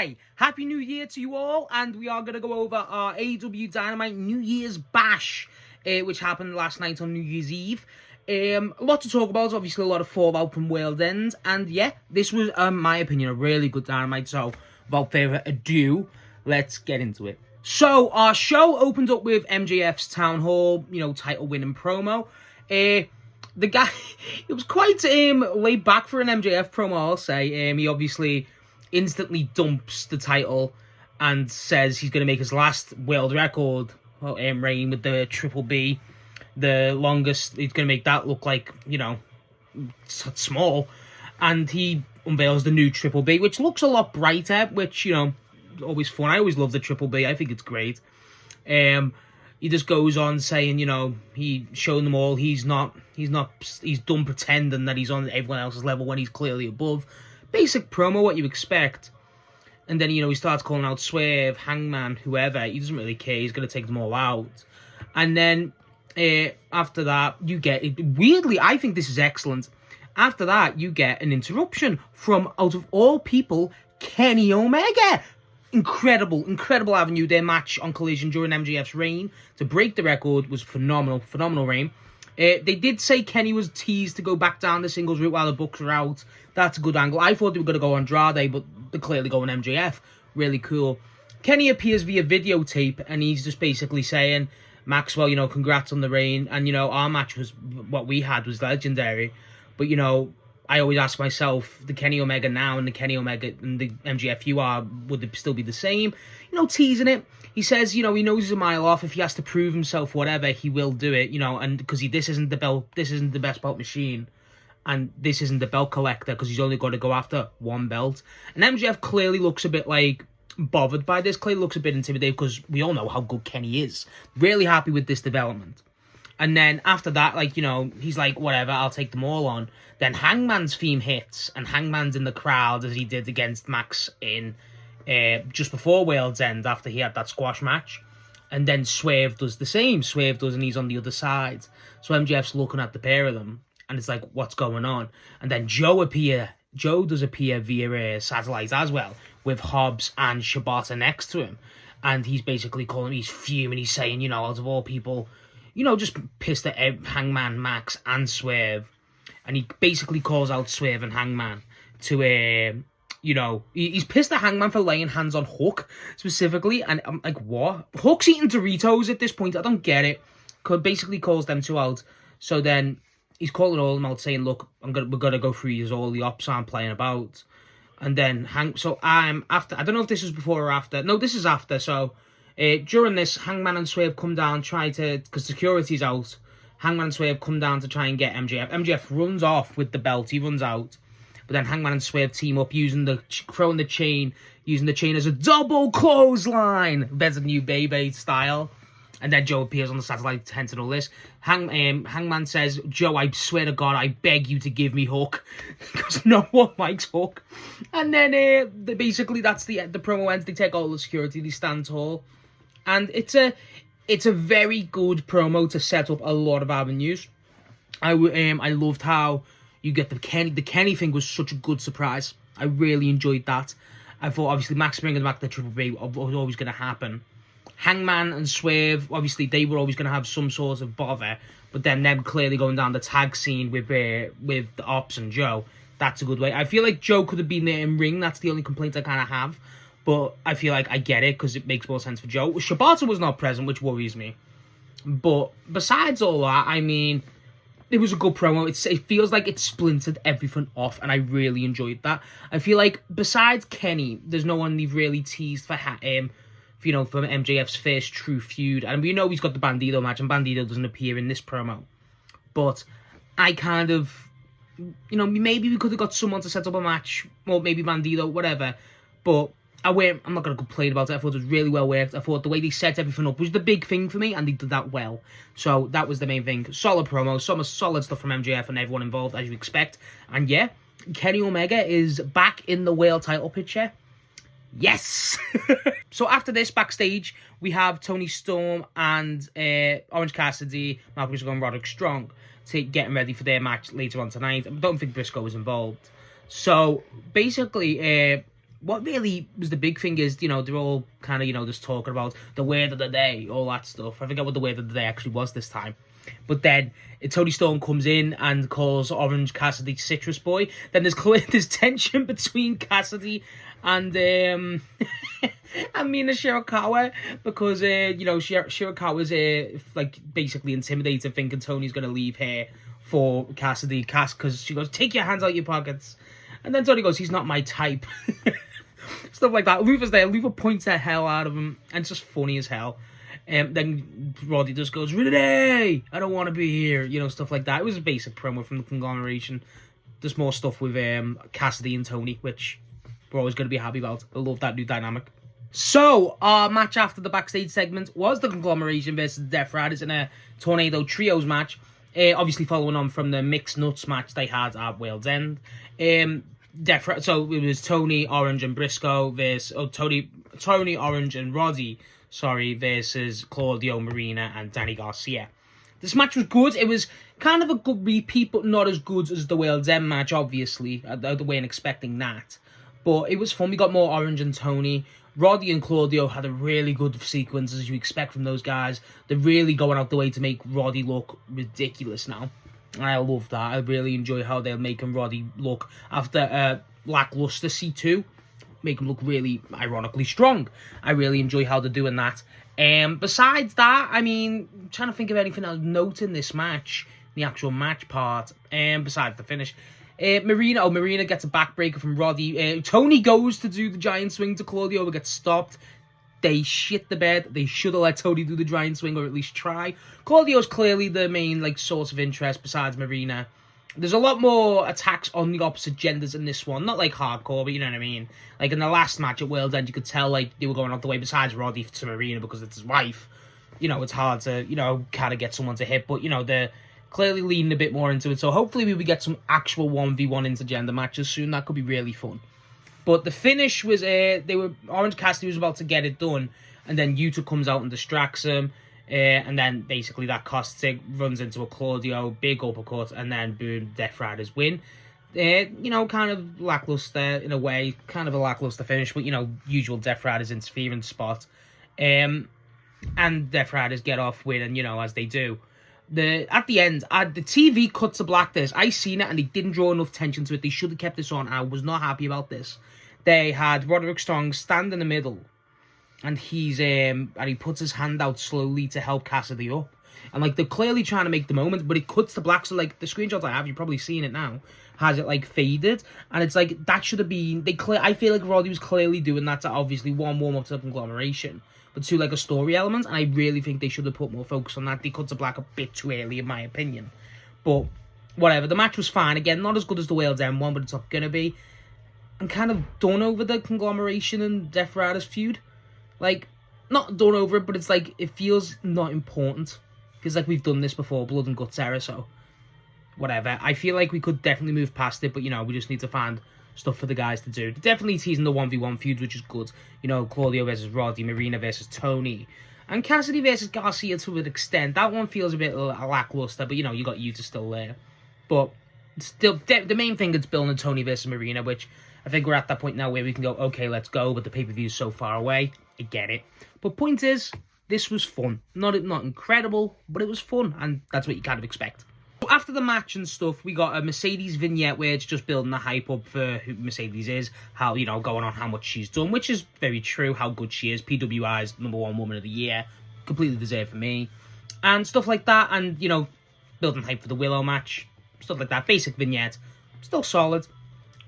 Hi, Happy New Year to you all, and we are going to go over our AEW Dynamite New Year's Bash, which happened last night on New Year's Eve. A lot to talk about, obviously a lot of fallout from World's End, and yeah, this was, in my opinion, a really good Dynamite, so without further ado, let's get into it. So, our show opened up with MJF's Town Hall, title-winning promo. The guy, it was quite laid back for an MJF promo, I'll say. He obviously instantly dumps the title and says he's going to make his last world record reign with the Triple B. The longest, he's going to make that look like, small. And he unveils the new Triple B, which looks a lot brighter, which, always fun. I always love the Triple B. I think it's great. He just goes on saying, he showing them all he's done pretending that he's on everyone else's level when he's clearly above. Basic promo, what you expect. And then, he starts calling out Swerve, Hangman, whoever. He doesn't really care. He's going to take them all out. And then, after that, you get... Weirdly, I think this is excellent. After that, you get an interruption from, out of all people, Kenny Omega. Incredible avenue. Their match on Collision during MJF's reign to break the record was phenomenal reign. They did say Kenny was teased to go back down the singles route while the Bucks were out. That's a good angle. I thought they were going to go Andrade, but they're clearly going MJF. Really cool. Kenny appears via videotape, and he's just basically saying, Maxwell, congrats on the reign. And, our match was, what we had was legendary. But, I always ask myself, the Kenny Omega now and the Kenny Omega and the MJF you are, would they still be the same? Teasing it. He says, he knows he's a mile off. If he has to prove himself, whatever, he will do it, and because this isn't the best belt machine. And this isn't the belt collector, because he's only got to go after one belt. And MJF clearly looks a bit, bothered by this. Clearly looks a bit intimidated, because we all know how good Kenny is. Really happy with this development. And then after that, he's like, whatever, I'll take them all on. Then Hangman's theme hits, and Hangman's in the crowd, as he did against Max in just before World's End, after he had that squash match. And then Swerve does the same. Swerve does, and he's on the other side. So MJF's looking at the pair of them, and it's like, what's going on? And then Joe does appear via satellite as well, with Hobbs and Shibata next to him. And he's basically he's fuming, he's saying, out of all people... just pissed at Hangman, Max, and Swerve. And he basically calls out Swerve and Hangman to, he's pissed at Hangman for laying hands on Hook, specifically. And I'm like, what? Hook's eating Doritos at this point. I don't get it. Basically calls them two out. So then he's calling all of them out, saying, look, we're going to go through these, all the ops I'm playing about. And then, after, I don't know if this was before or after. No, this is after, so... during this, Hangman and Swerve come down, because security's out, Hangman and Swerve come down to try and get MJF. MJF runs off with the belt, he runs out. But then Hangman and Swerve team up, throwing the chain, using the chain as a double clothesline. Better than New Baby style. And then Joe appears on the satellite, hinting all this. Hangman says, Joe, I swear to God, I beg you to give me Hook. Because no one likes Hook. And then, basically, that's the promo ends. They take all the security, they stand tall. And it's a very good promo to set up a lot of avenues. I loved how you get the Kenny thing was such a good surprise. I really enjoyed that. I thought, obviously, Max bringing back the Triple B was always going to happen. Hangman and Swerve, obviously, they were always going to have some sort of bother. But then them clearly going down the tag scene with the Ops and Joe. That's a good way. I feel like Joe could have been there in ring. That's the only complaint I kind of have. But I feel like I get it, because it makes more sense for Joe. Shibata was not present, which worries me. But besides all that, it was a good promo. It feels like it splintered everything off, and I really enjoyed that. I feel like besides Kenny, there's no one they've really teased for from MJF's first true feud. And we know he's got the Bandido match, and Bandido doesn't appear in this promo. But I kind of, maybe we could have got someone to set up a match, or maybe Bandido, whatever. But I'm not going to complain about it. I thought it was really well worked. I thought the way they set everything up was the big thing for me, and they did that well. So that was the main thing. Solid promo, some solid stuff from MJF and everyone involved, as you expect. And yeah, Kenny Omega is back in the world title picture. Yes! So after this, backstage, we have Tony Storm and Orange Cassidy, Mark Briscoe and Roderick Strong getting ready for their match later on tonight. I don't think Briscoe was involved. So basically, what really was the big thing is, they're all kind of, just talking about the word of the day, all that stuff. I forget what the word of the day actually was this time. But then Tony Storm comes in and calls Orange Cassidy Citrus Boy. Then there's tension between Cassidy and and Mina Shirakawa because Shirakawa's like basically intimidated, thinking Tony's gonna leave her for Cassidy, because she goes, "Take your hands out your pockets," and then Tony goes, "He's not my type." Stuff like that. Luther's there. Luther points the hell out of him, and it's just funny as hell. Then Roddy just goes, "Renee, I don't want to be here," stuff like that. It was a basic promo from the conglomeration. There's more stuff with Cassidy and Tony, which we're always going to be happy about. I love that new dynamic. So, our match after the backstage segment was the conglomeration versus the Death Riders in a Tornado Trios match. Obviously following on from the Mixed Nuts match they had at World's End. So it was Tony, Orange, and Briscoe versus Tony, Orange, and Roddy. Versus Claudio, Marina, and Danny Garcia. This match was good. It was kind of a good repeat, but not as good as the World's End match, obviously. I wasn't expecting that. But it was fun. We got more Orange and Tony. Roddy and Claudio had a really good sequence, as you expect from those guys. They're really going out the way to make Roddy look ridiculous now. And I love that. I really enjoy how they're making Roddy look after lackluster C2. Make him look really, ironically, strong. I really enjoy how they're doing that. Besides that, I'm trying to think of anything I'll note in this match, the actual match part, besides the finish. Marina gets a backbreaker from Roddy. Tony goes to do the giant swing to Claudio, but gets stopped. They shit the bed. They should have let Tony do the giant swing, or at least try. Claudio's clearly the main source of interest besides Marina. There's a lot more attacks on the opposite genders in this one. Not hardcore, but you know what I mean. In the last match at World's End, you could tell they were going out the way, besides Roddy to Marina because it's his wife. It's hard to, kind of get someone to hit. But, they're clearly leaning a bit more into it. So hopefully we will get some actual 1v1 intergender matches soon. That could be really fun. But the finish was, Orange Cassidy was about to get it done. And then Yuta comes out and distracts him. And then basically that costs it, runs into a Claudio, big uppercut, and then boom, Death Riders win. Kind of lackluster in a way, kind of a lackluster finish, but usual Death Riders interference spot. And Death Riders get off winning, as they do. At the end, the TV cut to black this. I seen it and they didn't draw enough tension to it. They should have kept this on. I was not happy about this. They had Roderick Strong stand in the middle. And he puts his hand out slowly to help Cassidy up. And they're clearly trying to make the moment, but it cuts to black. So the screenshots I have, you've probably seen it now, has it faded. And it's that should have been, I feel like Roddy was clearly doing that to obviously one, warm up to the conglomeration, but two, a story element. And I really think they should have put more focus on that. They cut to black a bit too early, in my opinion. But whatever, the match was fine. Again, not as good as the World's End one, but it's not going to be. I'm kind of done over the conglomeration and Death Riders feud. Not done over it, but it's it feels not important. Because we've done this before, Blood and Guts era, so whatever. I feel we could definitely move past it, but we just need to find stuff for the guys to do. They're definitely teasing the 1v1 feud, which is good. Claudio versus Roddy, Marina versus Tony, and Cassidy versus Garcia to an extent. That one feels a bit lackluster, but you got Yuta still there. But still, the main thing is building Tony versus Marina, which I think we're at that point now where we can go, okay, let's go, but the pay-per-view is so far away. I get it. But point is, this was fun. Not incredible, but it was fun, and that's what you kind of expect. So after the match and stuff, we got a Mercedes vignette where it's just building the hype up for who Mercedes is, how, going on how much she's done, which is very true, how good she is. PWI's #1 woman of the year. Completely deserved for me. And stuff like that, and, building hype for the Willow match. Stuff like that. Basic vignette. Still solid.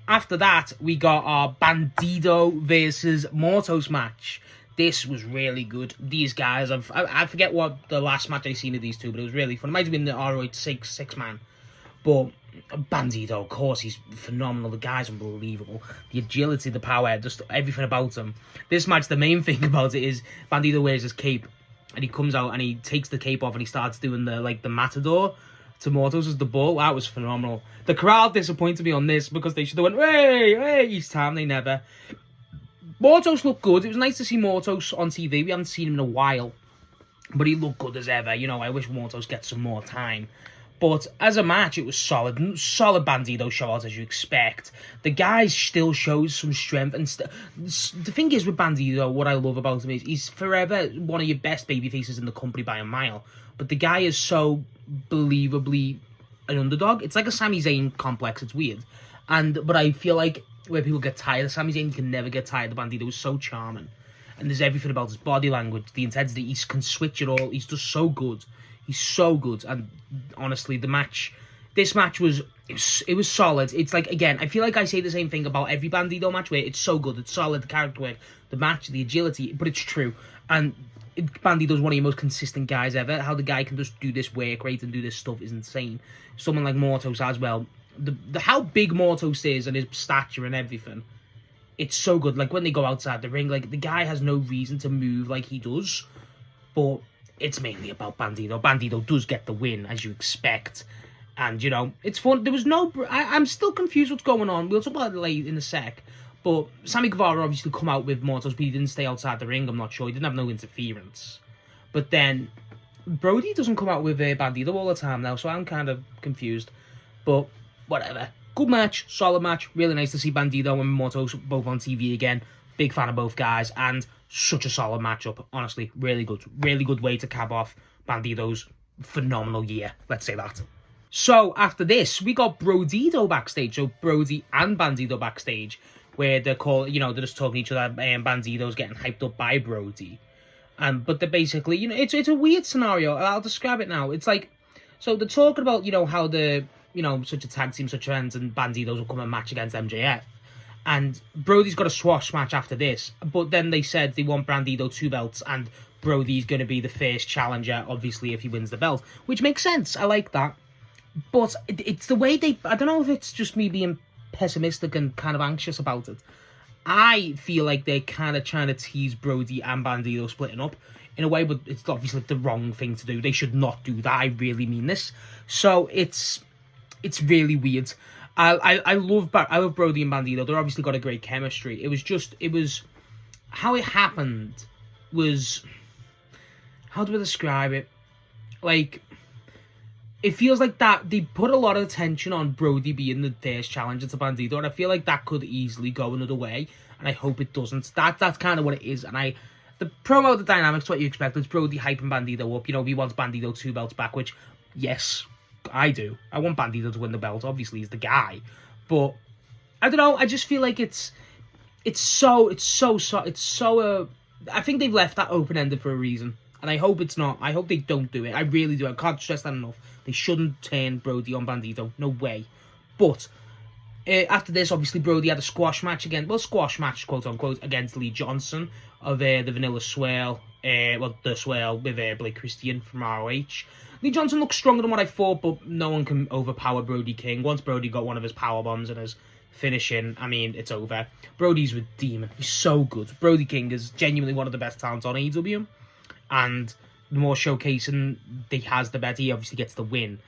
After that, we got our Bandido versus Mortos match. This was really good. These guys, I forget what the last match I seen of these two, but it was really fun. It might have been the ROH six-man. But Bandido, of course, he's phenomenal. The guy's unbelievable. The agility, the power, just everything about him. This match, the main thing about it is Bandido wears his cape. And he comes out and he takes the cape off and he starts doing the matador to Mortos as the bull. That was phenomenal. The crowd disappointed me on this because they should have went, hey, each time. They never. Mortos looked good. It was nice to see Mortos on TV. We haven't seen him in a while. But he looked good as ever. I wish Mortos gets some more time. But as a match, it was solid. Solid Bandito show out, as you expect. The guy still shows some strength. And the thing is with Bandito, what I love about him is he's forever one of your best babyfaces in the company by a mile. But the guy is so believably an underdog. It's like a Sami Zayn complex. It's weird. But I feel like where people get tired of Sami Zayn, you can never get tired of Bandito. He's so charming. And there's everything about his body language, the intensity. He can switch it all. He's just so good. He's so good. And honestly, this match was solid. It's like, again, I feel like I say the same thing about every Bandito match where it's so good, it's solid, the character work, the match, the agility, but it's true. And Bandito's one of your most consistent guys ever. How the guy can just do this work rate and do this stuff is insane. Someone like Mortos as well. The how big Mortos is and his stature and everything, it's so good. Like when they go outside the ring, like the guy has no reason to move like he does, but it's mainly about Bandito. Bandito does get the win, as you expect. And, you know, it's fun. There was no... I'm still confused what's going on. We'll talk about it later in a sec. But Sammy Guevara obviously come out with Mortos, but he didn't stay outside the ring. I'm not sure. He didn't have no interference. But then Brody doesn't come out with Bandito all the time now, so I'm kind of confused. But whatever. Good match. Solid match. Really nice to see Bandito and Mortos both on TV again. Big fan of both guys. And such a solid matchup. Honestly, really good. Really good way to cap off Bandito's phenomenal year. Let's say that. So, after this, we got Brodito backstage. So, Brody and Bandito backstage, where they're just talking to each other, and Bandito's getting hyped up by Brody. But they're basically, it's a weird scenario. I'll describe it now. It's like, so they're talking about, how the, such a tag team, such friends, and Bandito's will come and match against MJF. And Brody's got a squash match after this. But then they said they want Bandito 2 belts, and Brody's going to be the first challenger, obviously, if he wins the belt. Which makes sense. I like that. But it's the way I don't know if it's just me being pessimistic and kind of anxious about it. I feel like they're kind of trying to tease Brody and Bandito splitting up in a way, but it's obviously the wrong thing to do. They should not do that. I really mean this. So it's really weird. I love Brody and Bandito. They're obviously got a great chemistry. It was how it happened was, how do I describe it? Like, it feels like that they put a lot of attention on Brody being the first challenger to Bandito, and I feel like that could easily go another way, and I hope it doesn't. That's kind of what it is, and the promo, the dynamics, what you expect, is Brody hyping Bandito up. He wants Bandito 2 belts back, which, yes, I do. I want Bandito to win the belt. Obviously, he's the guy, but I don't know. I just feel like it's so. I think they've left that open ended for a reason. And I hope it's not. I hope they don't do it. I really do. I can't stress that enough. They shouldn't turn Brody on Bandito. No way. But after this, obviously, Brody had a squash match again. Well, squash match, quote unquote, against Lee Johnson of the Vanilla Swirl. The Swirl with Blake Christian from ROH. Lee Johnson looks stronger than what I thought, but no one can overpower Brody King. Once Brody got one of his power bombs and his finishing, I mean, it's over. Brody's with Demon. He's so good. Brody King is genuinely one of the best talents on AEW. And the more showcasing he has, the better he obviously gets the win.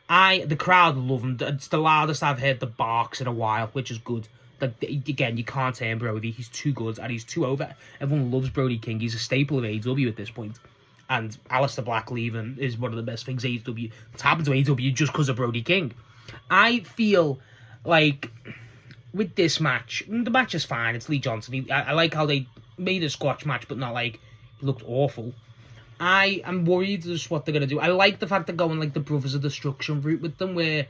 The crowd love him. It's the loudest I've heard the barks in a while, which is good. Like, again, you can't turn Brody. He's too good and he's too over. Everyone loves Brody King. He's a staple of AEW at this point. And Aleister Black leaving is one of the best things that's happened to AEW just because of Brody King. I feel like with this match, the match is fine. It's Lee Johnson. I like how they made a squash match, but not like he looked awful. I am worried just what they're going to do. I like the fact they're going like the Brothers of Destruction route with them, where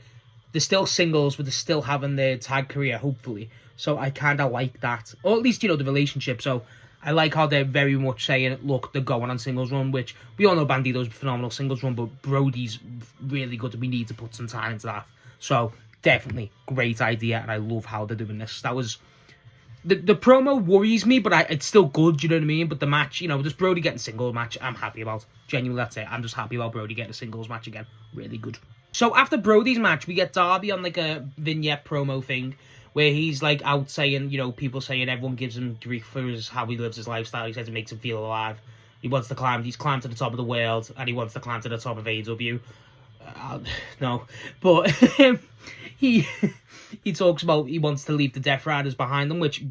they're still singles, but they're still having their tag career, hopefully. So I kind of like that. Or at least, the relationship. So I like how they're very much saying, look, they're going on singles run, which we all know Bandito's a phenomenal singles run, but Brody's really good. We need to put some time into that. So definitely great idea, and I love how they're doing this. That was... The promo worries me, but it's still good, you know what I mean? But the match, just Brody getting a singles match, I'm happy about. Genuinely, that's it. I'm just happy about Brody getting a singles match again. Really good. So after Brody's match, we get Darby on like a vignette promo thing, where he's like out saying, people saying everyone gives him grief for how he lives his lifestyle. He says it makes him feel alive. He's climbed to the top of the world, and he wants to climb to the top of AEW. No, but he talks about he wants to leave the Death Riders behind him, which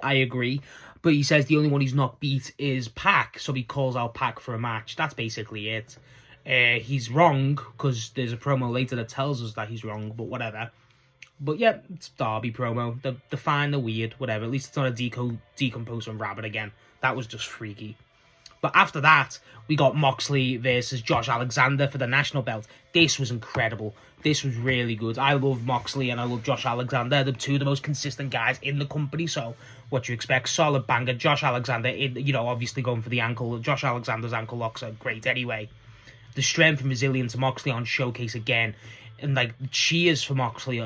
I agree. But he says the only one he's not beat is Pac, so he calls out Pac for a match. That's basically it. He's wrong, because there's a promo later that tells us that he's wrong, but whatever. But yeah, it's Darby promo. They're fine, they're weird, whatever. At least it's not a decompose on Rabbit again. That was just freaky. But after that, we got Moxley versus Josh Alexander for the national belt. This was incredible. This was really good. I love Moxley and I love Josh Alexander. They're two of the most consistent guys in the company. So what you expect, solid banger. Josh Alexander, obviously going for the ankle. Josh Alexander's ankle locks are great anyway. The strength and resilience of Moxley on Showcase again. And like the cheers for Moxley,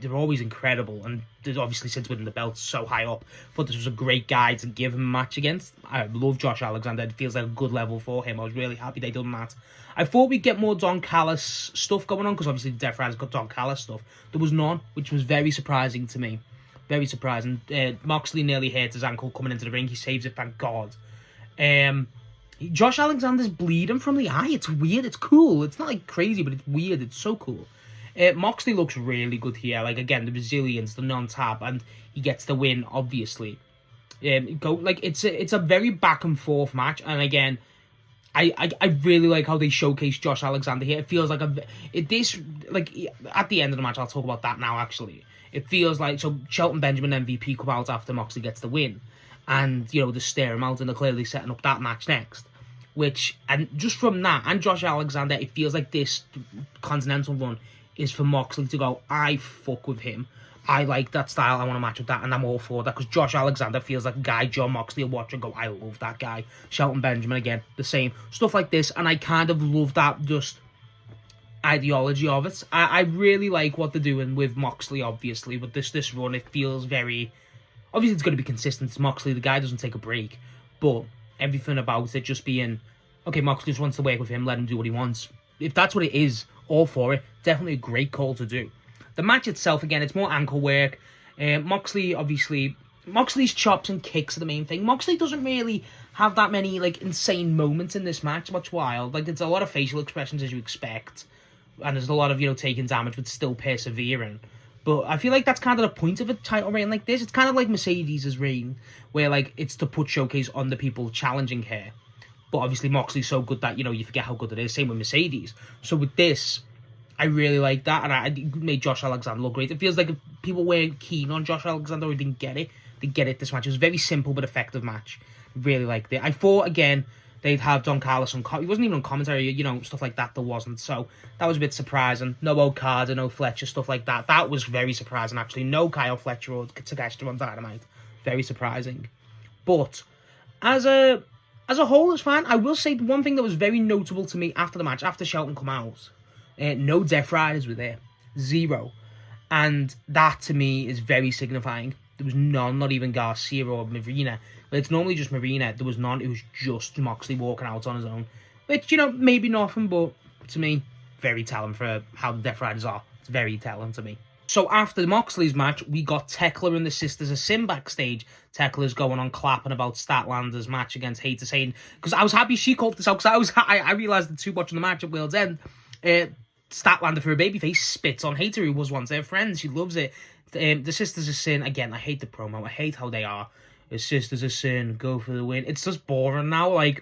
they're always incredible. And obviously since winning the belt so high up, but this was a great guy to give him a match against. I love Josh Alexander. It feels like a good level for him. I was really happy they done that. I thought we'd get more Don Callis stuff going on, because obviously the Death Rider's got Don Callis stuff. There was none, which was very surprising to me. Very surprising. Moxley nearly hurt his ankle coming into the ring. He saves it, thank God. Josh Alexander's bleeding from the eye. It's weird. It's cool. It's not like crazy, but it's weird. It's so cool. Moxley looks really good here. Like, again, the resilience, the non-tap, and he gets the win, obviously. It's a very back and forth match, and again, I really like how they showcase Josh Alexander here. It feels like at the end of the match, I'll talk about that now. Actually, it feels like Shelton Benjamin MVP come out after Moxley gets the win, and they stare him out, and they're clearly setting up that match next. And just from that, and Josh Alexander, it feels like this Continental run is for Moxley to go, I fuck with him. I like that style. I want to match with that, and I'm all for that, because Josh Alexander feels like a guy John Moxley will watch and go, I love that guy. Shelton Benjamin, again, the same. Stuff like this, and I kind of love that just ideology of it. I really like what they're doing with Moxley, obviously, but this run, it feels very... Obviously, it's going to be consistent. It's Moxley. The guy doesn't take a break, but everything about it just being, okay, Moxley just wants to work with him, let him do what he wants. If that's what it is, all for it. Definitely a great call to do. The match itself, again, it's more ankle work. Moxley's chops and kicks are the main thing. Moxley doesn't really have that many insane moments in this match. What's wild? There's a lot of facial expressions as you expect, and there's a lot of taking damage but still persevering. But I feel like that's kind of the point of a title reign like this. It's kind of like Mercedes' reign, where it's to put Showcase on the people challenging her. But obviously Moxley's so good that, you forget how good it is. Same with Mercedes. So with this, I really like that. And I made Josh Alexander look great. It feels like if people weren't keen on Josh Alexander or didn't get it, they get it this match. It was a very simple but effective match. Really liked it. I thought, again, they'd have Don Callis on... He wasn't even on commentary, stuff like that. There wasn't. So that was a bit surprising. No Okada, no Fletcher, stuff like that. That was very surprising, actually. No Kyle Fletcher or Takeshita on Dynamite. Very surprising. But as a whole, it's fine. I will say one thing that was very notable to me after the match, after Shelton come out, no Death Riders were there. 0. And that, to me, is very signifying. There was none, not even Garcia or Marina. It's normally just Marina. There was none. It was just Moxley walking out on his own. Which, maybe nothing, but to me, very telling for how the Death Riders are. It's very telling to me. So after Moxley's match, we got Tekla and the Sisters of Sin backstage. Tekla's going on clapping about Statlander's match against Hater, saying, because I was happy she called this out, because I realised it too much in the match at World's End. Statlander, for a babyface, spits on Hater, who was once their friend. She loves it. The Sisters of Sin, again, I hate the promo. I hate how they are. The Sisters of Sin, go for the win. It's just boring now. I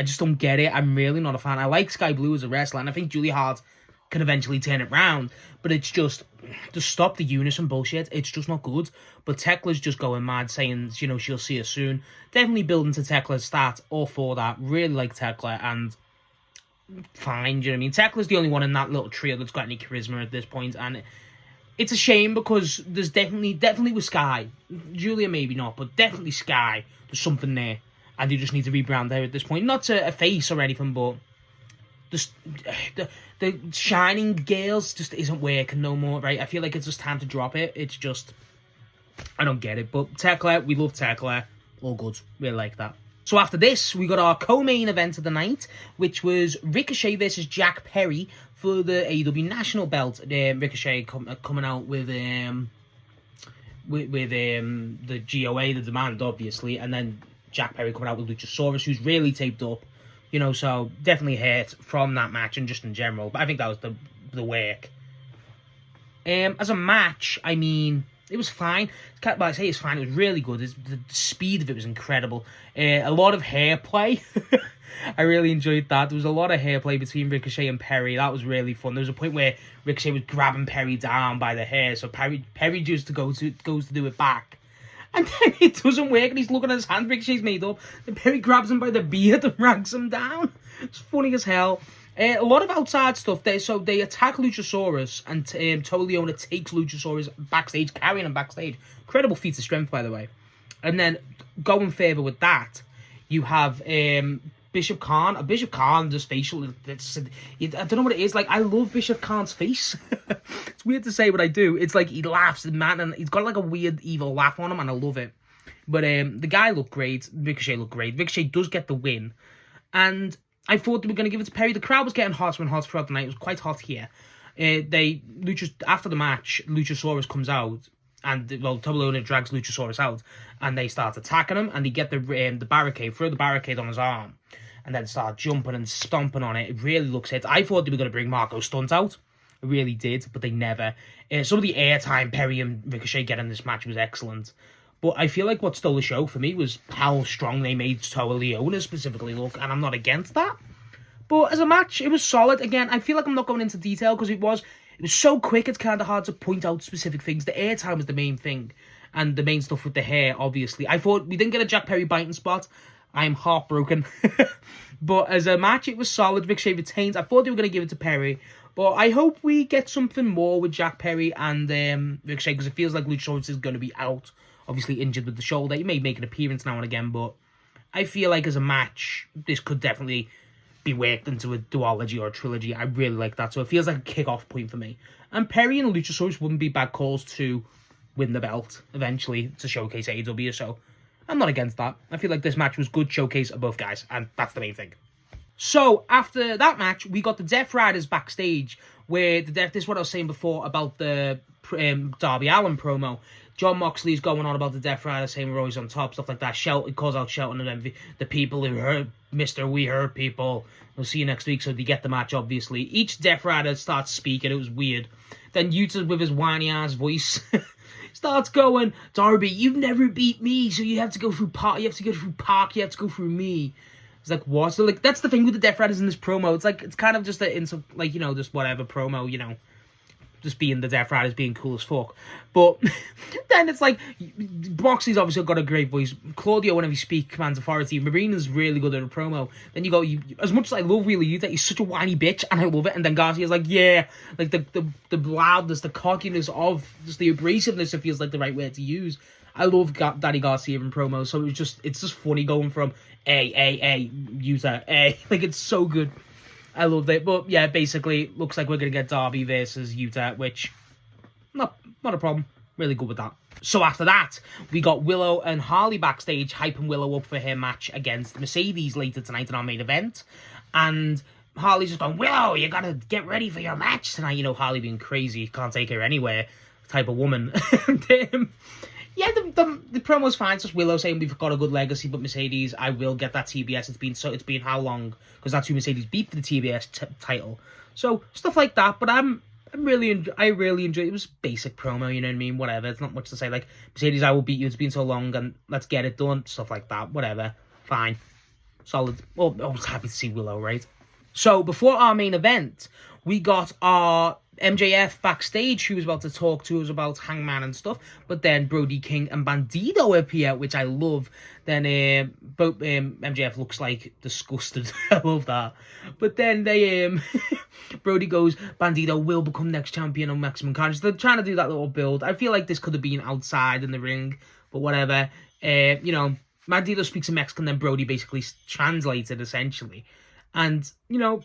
just don't get it. I'm really not a fan. I like Sky Blue as a wrestler, and I think Julia Hart can eventually turn it round, but it's just stop the unison bullshit. It's just not good. But Tekla's just going mad, saying, she'll see her soon. Definitely building to Tekla's stat, all for that. Really like Tekla, and fine, do you know what I mean? Tekla's the only one in that little trio that's got any charisma at this point, and it's a shame, because there's definitely with Sky, Julia maybe not, but definitely Sky, there's something there, and you just need to rebrand her at this point. Not to a face or anything, but just the Shining Girls just isn't working no more, right? I feel like it's just time to drop it. It's just, I don't get it. But Tekla, we love Tekla. All good. Really like that. So after this, we got our co-main event of the night, which was Ricochet versus Jack Perry for the AEW National Belt. Ricochet coming out with the GOA, the Demand, obviously, and then Jack Perry coming out with Luchasaurus, who's really taped up. So definitely hurt from that match and just in general. But I think that was the work. As a match, I mean, It was fine. But I say it's fine. It was really good. The speed of it was incredible. A lot of hair play. I really enjoyed that. There was a lot of hair play between Ricochet and Perry. That was really fun. There was a point where Ricochet was grabbing Perry down by the hair, so Perry just goes to do it back. And then it doesn't work, and he's looking at his hand. Ricochet's made up. And Perry grabs him by the beard and rags him down. It's funny as hell. A lot of outside stuff there. So they attack Luchasaurus, and Tony Leona takes Luchasaurus backstage, carrying him backstage. Incredible feat of strength, by the way. And then going further with that, you have Bishop Khan. Bishop Khan, just facial. I don't know what it is. Like, I love Bishop Khan's face. It's weird to say, but I do. It's like he laughs, man, and he's got like a weird evil laugh on him, and I love it. But the guy looked great. Ricochet looked great. Ricochet does get the win, and I thought they were going to give it to Perry. The crowd was getting hotter and hotter throughout the night. It was quite hot here. After the match, Luchasaurus comes out, and Tony Leona drags Luchasaurus out, and they start attacking him, and they get the barricade, throw the barricade on his arm, and then start jumping and stomping on it. It really looks it. I thought they were going to bring Marco Stunt out. I really did, but they never. Some of the airtime Perry and Ricochet get in this match was excellent. But I feel like what stole the show for me was how strong they made Tony Leona specifically look, and I'm not against that. But as a match, it was solid. Again, I feel like I'm not going into detail because it was so quick, it's kind of hard to point out specific things. The airtime was the main thing, and the main stuff with the hair, obviously. I thought we didn't get a Jack Perry biting spot. I am heartbroken. But as a match, it was solid. Ricochet retains. I thought they were going to give it to Perry, but I hope we get something more with Jack Perry and Ricochet, because it feels like Luchasaurus is going to be out. Obviously injured with the shoulder. He may make an appearance now and again, but I feel like as a match, this could definitely be worked into a duology or a trilogy. I really like that. So it feels like a kick-off point for me. And Perry and Luchasaurus wouldn't be bad calls to win the belt eventually to showcase AEW. So I'm not against that. I feel like this match was good showcase of both guys, and that's the main thing. So after that match, we got the Death Riders backstage, where this is what I was saying before about the Darby Allin promo. John Moxley's going on about the Death Riders, saying we're always on top, stuff like that. He calls out Shelton and then the people who hurt Mr. We Hurt People. We'll see you next week, so they get the match, obviously. Each Death Rider starts speaking. It was weird. Then Yuta, with his whiny-ass voice, starts going, Darby, you've never beat me, so you have to go through Park. You have to go through Park. You have to go through me. It's like, what? So, like, that's the thing with the Death Riders in this promo. It's like, it's kind of just just whatever promo, just being the Death Riders being cool as fuck. But then it's like, Moxley's obviously got a great voice. Claudio, whenever he speaks, commands authority. Marina's really good at a promo. Then you go, as much as I love Wheeler Yuta, he's such a whiny bitch, and I love it. And then Garcia's like, yeah, like the loudness, the cockiness of just the abrasiveness, it feels like the right word to use. I love Danny Garcia in promos, so it's just funny going from Yuta, like, it's so good. I loved it. But yeah, basically, looks like we're going to get Darby versus Yuta, which, not a problem. Really good with that. So after that, we got Willow and Harley backstage, hyping Willow up for her match against Mercedes later tonight in our main event. And Harley's just going, Willow, you got to get ready for your match tonight. You know, Harley being crazy, can't take her anywhere type of woman. Yeah, the promo's fine. It's just Willow saying we've got a good legacy, but Mercedes, I will get that TBS. It's been how long? Because that's who Mercedes beat for the TBS title. So stuff like that. But I really enjoy it. It was basic promo, you know what I mean? Whatever. It's not much to say. Like, Mercedes, I will beat you. It's been so long, and let's get it done. Stuff like that. Whatever. Fine. Solid. Well, I was happy to see Willow, right? So before our main event, we got our MJF backstage, who was about to talk to us about Hangman and stuff, but then Brody King and Bandido appear, which I love. Then MJF looks like disgusted. I love that. But then Brody goes, Bandido will become next champion on Maximum Carnage. They're trying to do that little build. I feel like this could have been outside in the ring, but whatever. Bandido speaks in Mexican, then Brody basically translates it, essentially. And,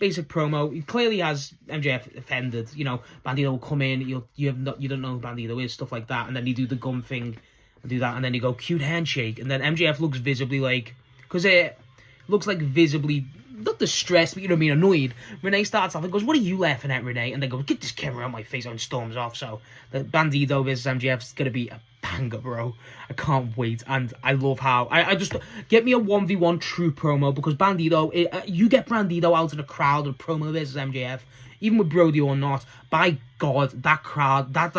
basic promo, he clearly has MJF offended. Bandido will come in, you don't know who Bandido is, stuff like that. And then you do the gun thing, and do that, and then you go, cute handshake. And then MJF looks visibly because it looks like visibly, not distressed, but annoyed. Renee starts off and goes, what are you laughing at, Renee? And then goes, get this camera out my face, and storms off. So the Bandido versus MJF is going to be a banger, bro. I can't wait. And I love how I just get me a 1v1 true promo, because Bandido, you get Bandido out in a crowd of promo versus MJF, even with Brody or not, by God, that crowd, that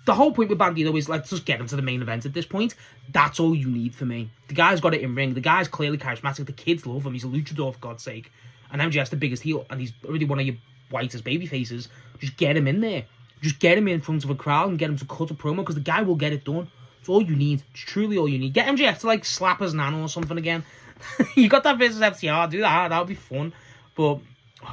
the whole point with Bandito is let's just get him to the main event at this point. That's all you need for me. The guy's got it in ring. The guy's clearly charismatic. The kids love him. He's a luchador, for God's sake. And MJF's the biggest heel, and he's already one of your whitest baby faces. Just get him in there. Just get him in front of a crowd and get him to cut a promo, because the guy will get it done. It's all you need. It's truly all you need. Get MJF to, like, slap his nana or something again. You got that versus FTR. Do that. That would be fun. But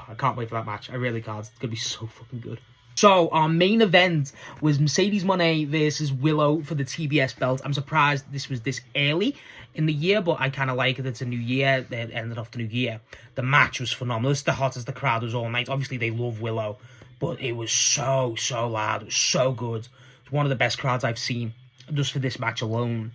I can't wait for that match. I really can't. It's going to be so fucking good. So, our main event was Mercedes Moné versus Willow for the TBS belt. I'm surprised this was this early in the year, but I kind of like it. It's a new year. It ended off the new year. The match was phenomenal. It's the hottest the crowd was all night. Obviously, they love Willow, but it was so loud. It was so good. It's one of the best crowds I've seen just for this match alone.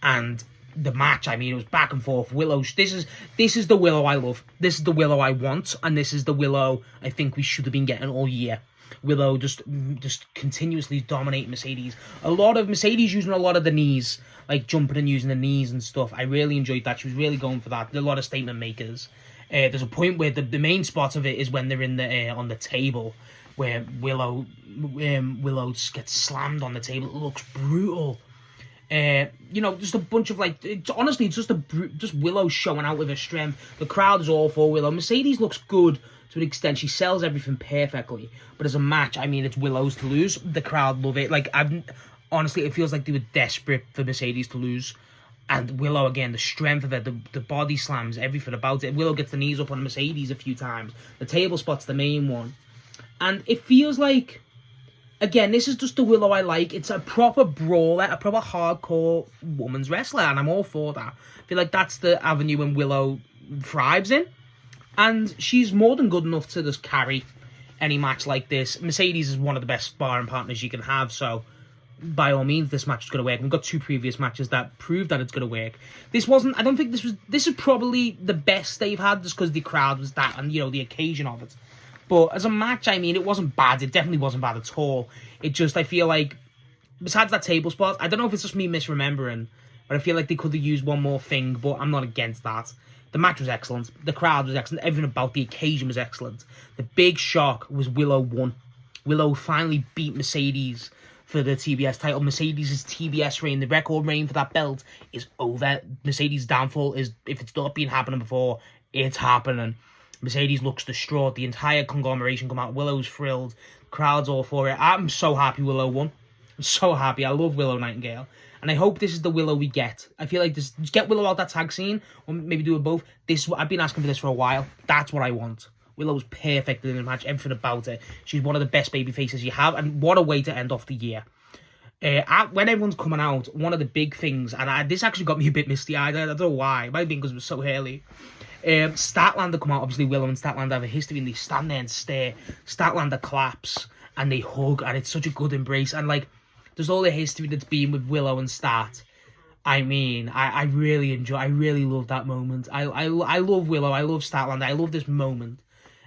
And the match, I mean, it was back and forth. Willow, this is the Willow I love. This is the Willow I want, and this is the Willow I think we should have been getting all year. Willow just continuously dominating Mercedes. A lot of Mercedes using a lot of the knees, like jumping and using the knees and stuff. I really enjoyed that. She was really going for that. A lot of statement makers. There's a point where the main spot of it is when they're in the on the table, where Willow gets slammed on the table. It looks brutal. Just a bunch of honestly, it's just Willow showing out with her strength. The crowd is all for Willow. Mercedes looks good to an extent. She sells everything perfectly. But as a match, I mean, it's Willow's to lose. The crowd love it. Honestly, it feels like they were desperate for Mercedes to lose. And Willow, again, the strength of it, the body slams, everything about it. Willow gets the knees up on Mercedes a few times. The table spot's the main one. And it feels like, again, this is just the Willow I like. It's a proper brawler, a proper hardcore woman's wrestler, and I'm all for that. I feel like that's the avenue when Willow thrives in. And she's more than good enough to just carry any match like this. Mercedes is one of the best sparring partners you can have, so by all means, this match is going to work. We've got 2 previous matches that prove that it's going to work. This is probably the best they've had, just because the crowd was that, and, the occasion of it. But as a match, I mean, it wasn't bad. It definitely wasn't bad at all. It just, I feel like, besides that table spot, I don't know if it's just me misremembering, but I feel like they could have used one more thing, but I'm not against that. The match was excellent. The crowd was excellent. Everything about the occasion was excellent. The big shock was Willow won. Willow finally beat Mercedes for the TBS title. Mercedes' TBS reign, the record reign for that belt, is over. Mercedes' downfall is, if it's not been happening before, it's happening. Mercedes looks distraught. The entire conglomeration come out. Willow's thrilled. The crowd's all for it. I'm so happy Willow won. I'm so happy. I love Willow Nightingale. And I hope this is the Willow we get. I feel like just get Willow out that tag scene, or maybe do it both. I've been asking for this for a while. That's what I want. Willow's perfect in the match. Everything about it. She's one of the best baby faces you have, and what a way to end off the year. When everyone's coming out, one of the big things, and this actually got me a bit misty-eyed. I don't know why. It might be because it was so early. Statlander come out. Obviously, Willow and Statlander have a history, and they stand there and stare. Statlander claps, and they hug, and it's such a good embrace. And, there's all the history that's been with Willow and Stat. I mean, I really love that moment. I love Willow. I love Statlander. I love this moment.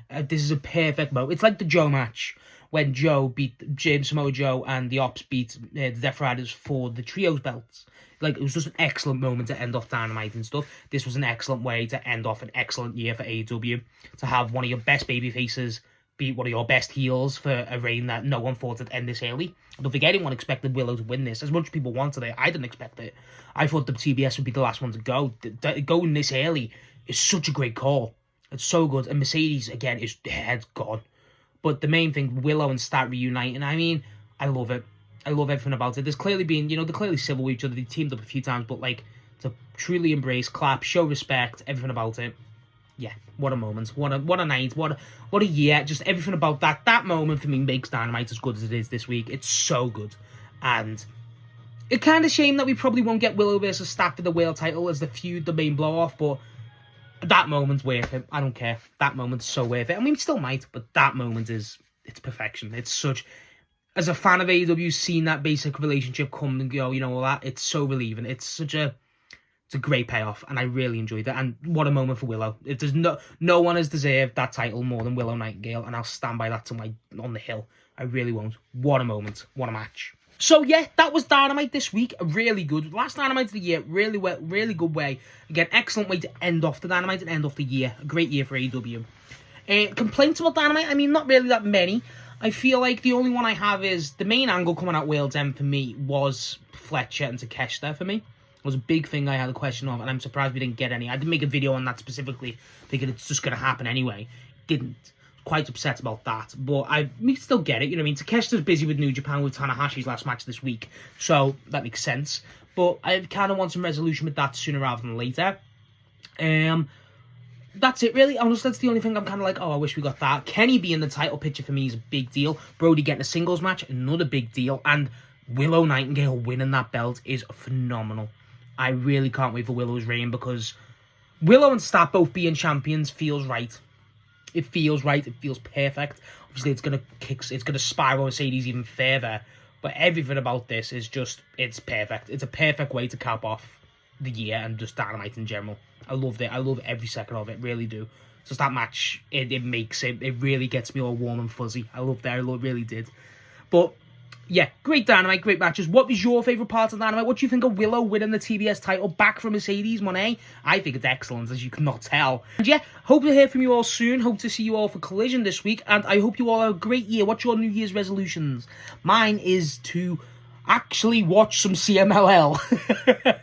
This is a perfect moment. It's like the Joe match, when Joe beat James Samoa Joe and the Ops beat the Death Riders for the Trios belts. It was just an excellent moment to end off Dynamite and stuff. This was an excellent way to end off an excellent year for AEW. To have one of your best baby faces beat one of your best heels for a reign that no one thought would end this early. I don't think anyone expected Willow to win this. As much as people wanted it, I didn't expect it. I thought the TBS would be the last one to go. Going this early is such a great call. It's so good. And Mercedes, again, is head's gone. But the main thing, Willow and Stat reuniting, I mean, I love it. I love everything about it. There's clearly been, they're clearly civil with each other. They teamed up a few times, but, to truly embrace, clap, show respect, everything about it. Yeah, what a moment. What a night. What a year. Just everything about that moment for me makes Dynamite as good as it is this week. It's so good. And it's kind of shame that we probably won't get Willow versus Stat for the world title as the feud, the main blow-off, but that moment's worth it. I don't care. That moment's so worth it. I mean, we still might, but that moment it's perfection. It's such... As a fan of AEW, seeing that basic relationship come and go, all that, it's so relieving. It's a great payoff, and I really enjoyed it. And what a moment for Willow. If there's no one has deserved that title more than Willow Nightingale, and I'll stand by that on the hill. I really won't. What a moment. What a match. So yeah, that was Dynamite this week. Really good. Last Dynamite of the year. Really well, really good way. Again, excellent way to end off the Dynamite and end off the year. A great year for AEW. Complaints about Dynamite? I mean, not really that many. I feel like the only one I have is the main angle coming out World's End for me was Fletcher and Takeshita for me. It was a big thing I had a question of, and I'm surprised we didn't get any. I didn't make a video on that specifically, thinking it's just going to happen anyway. Didn't. Quite upset about that, but we still get it, you know what I mean? Takeshita's busy with New Japan with Tanahashi's last match this week, so that makes sense. But I kind of want some resolution with that sooner rather than later. That's it, really. Honestly, that's the only thing I'm kind of like, oh, I wish we got that. Kenny being the title picture for me is a big deal. Brody getting a singles match, another big deal. And Willow Nightingale winning that belt is phenomenal. I really can't wait for Willow's reign, because Willow and Stat both being champions feels right. It feels right. It feels perfect. Obviously, it's gonna spiral Mercedes even further. But everything about this is just, it's perfect. It's a perfect way to cap off the year and just Dynamite in general. I loved it. I love every second of it. Really do. Just that match, it makes it. It really gets me all warm and fuzzy. I loved it. I really did. But yeah, great Dynamite, great matches. What was your favourite part of Dynamite? What do you think of Willow winning the TBS title back from Mercedes Moné? I think it's excellent, as you cannot tell. And yeah, hope to hear from you all soon. Hope to see you all for Collision this week. And I hope you all have a great year. What's your New Year's resolutions? Mine is to actually watch some CMLL.